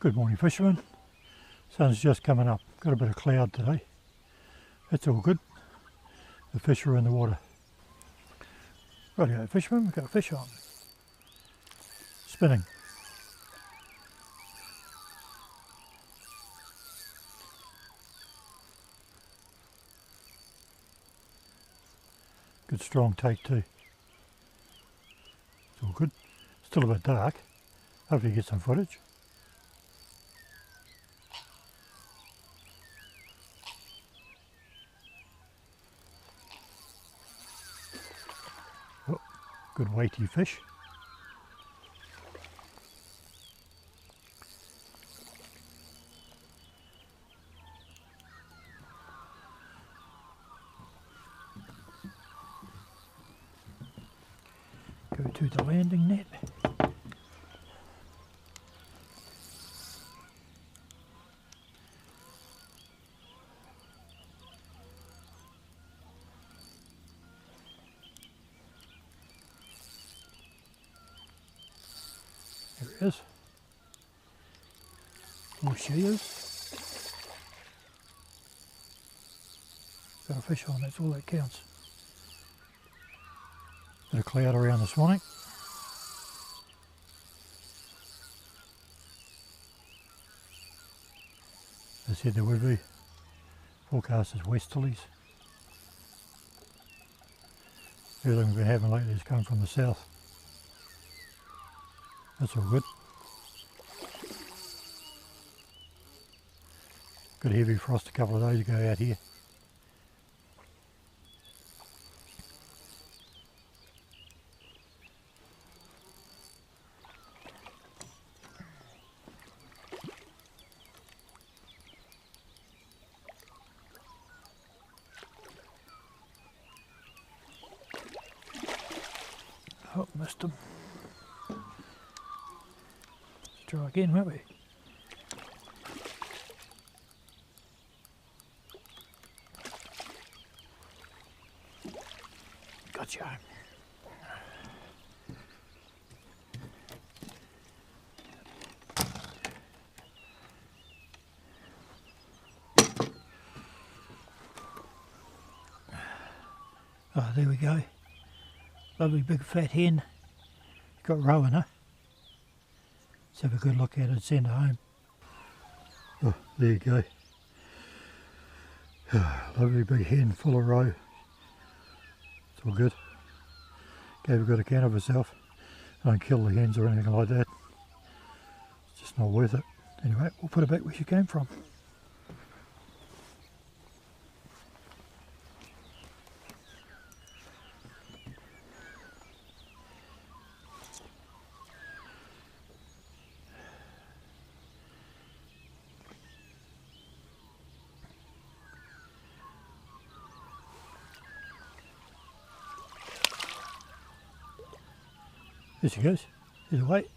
Good morning, fishermen. Sun's just coming up. Got a bit of cloud today. That's all good. The fish are in the water. Rightio, fishermen, we've got a fish on. Spinning. Good strong take too. It's all good. Still a bit dark. Hopefully you get some footage. Oh, good weighty fish. Go to the landing net. There it is. More she is. Got a fish on, that's all that counts. Bit of cloud around this morning. As I said there would be. Forecast is westerlies. Everything we've been having lately has come from the south. That's all good. Good heavy frost a couple of days ago out here. Oh, missed him. Let's try again, won't we? Gotcha. Oh, there we go. Lovely big fat hen. Got roe in her. Let's have a good look at it and send her home. Oh, there you go. Lovely big hen full of roe. It's all good. Gave a good account of herself. I don't kill the hens or anything like that. It's just not worth it. Anyway, we'll put her back where she came from. There she goes. There's a weight.